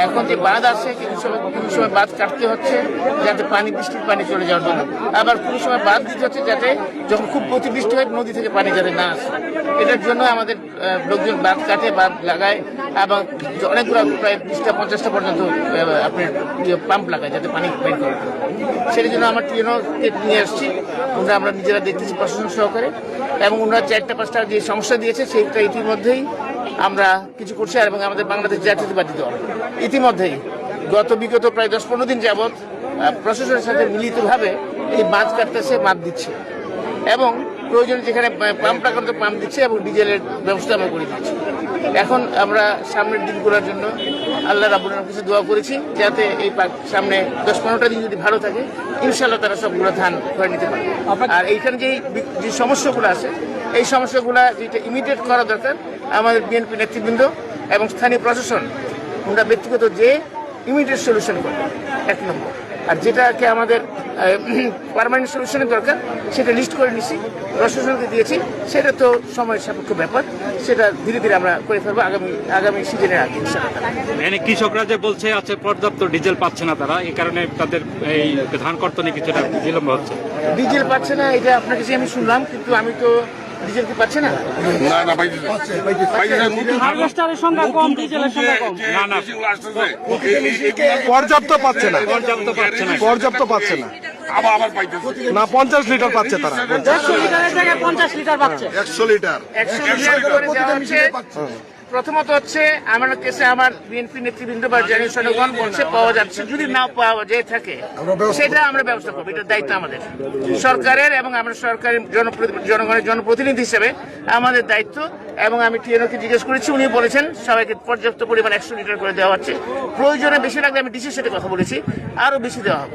এখন যে বাঁধ আছে কিছু সময় বাঁধ কাটতে হচ্ছে যাতে বৃষ্টির পানি চলে যাওয়ার জন্য, আবার কোনো সময় বাঁধ দিতে হচ্ছে যাতে যখন খুব অতিবৃষ্টি হয় নদী থেকে পানি যাতে না আসে। এটার জন্য আমাদের লোকজন বাঁধ কাটে, বাঁধ লাগায় এবং অনেকগুলো প্রায় 20টা-50টা পর্যন্ত আপনার পাম্প লাগায় যাতে পানি বের করে। সেটার জন্য আমার টিএনওকে নিয়ে আসছি, আমরা নিজেরা দেখতেছি প্রশাসন সহকারে, এবং ওনারা 4টা-5টা যে সমস্যা দিয়েছে সেইটা ইতিমধ্যেই আমরা কিছু করছি। এবং আমাদের বাংলাদেশ জাতীয়তাবাদী দল ইতিমধ্যেই বিগত প্রায় 10-15 দিন যাবৎ প্রশাসনের সাথে মিলিতভাবে এই বাঁধ কাটতেছে, বাঁধ দিচ্ছে এবং প্রয়োজনে যেখানে পাম্প লাগানো পাম্প দিচ্ছে এবং ডিজেলের ব্যবস্থা আমরা করে দিচ্ছি। এখন আমরা সামনের দিনগুলোর জন্য আল্লাহ রাব্বুল আলামিনের কাছে দোয়া করেছি যাতে এই সামনে 10-15টা দিন যদি ভালো থাকে ইনশাআল্লাহ তারা সবগুলো ধান করে নিতে পারে। আর এইখানে যে সমস্যাগুলো আছে এই সমস্যাগুলো যেটা ইমিডিয়েট করা দরকার, আমাদের বিএনপি নেতৃবৃন্দ এবং স্থানীয় প্রশাসন আমরা ব্যক্তিগত যে ইমিডিয়েট সলিউশন করবে 1 নম্বর। আর যেটাকে আমাদের পার্মানেন্ট সলিউশনের দরকার সেটা লিস্ট করে নিছি, প্রশাসনকে দিয়েছি। সেটা তো সময় সাপেক্ষ ব্যাপার, সেটা ধীরে ধীরে আমরা করে ফেলবো আগামী সিজনের আগে ইনশাআল্লাহ। কৃষকরা যে বলছে আছে পর্যাপ্ত ডিজেল পাচ্ছে না তারা, এই কারণে তাদের এই ধান কর্তনে কিছুটা বিলম্ব হচ্ছে। ডিজেল পাচ্ছে না এটা আপনার কাছে আমি শুনলাম, কিন্তু আমি তো ডিজেল কি পাচ্ছে না? হারভেস্টারের সংখ্যা কম, ডিজেলের সংখ্যা কম। না পর্যাপ্ত পাচ্ছে না, পর্যাপ্ত পাচ্ছে না না 50 লিটার পাচ্ছে তারা। 100 লিটারের জায়গায় 50 লিটার পাচ্ছে। 100 লিটার 100 লিটার করে দেওয়া হচ্ছে। প্রথমত হচ্ছে আমার কাছে আমার বিএনপি নেতৃবৃন্দ বা জাতীয় জনগণ বলছে পাওয়া যাচ্ছে, যদি না পাওয়া যায় থাকে সেটা আমরা ব্যবস্থা করবো। এটার দায়িত্ব আমাদের সরকারের, এবং আমরা সরকারের জনগণের জনপ্রতিনিধি হিসেবে আমাদের দায়িত্ব। এবং আমি টিএনওকে জিজ্ঞেস করেছি, উনি বলেছেন সবাইকে পর্যাপ্ত পরিমাণ 100 লিটার করে দেওয়া হচ্ছে। প্রয়োজনে বেশি লাগলে আমি ডিসির সাথে কথা বলেছি, আরো বেশি দেওয়া হবে।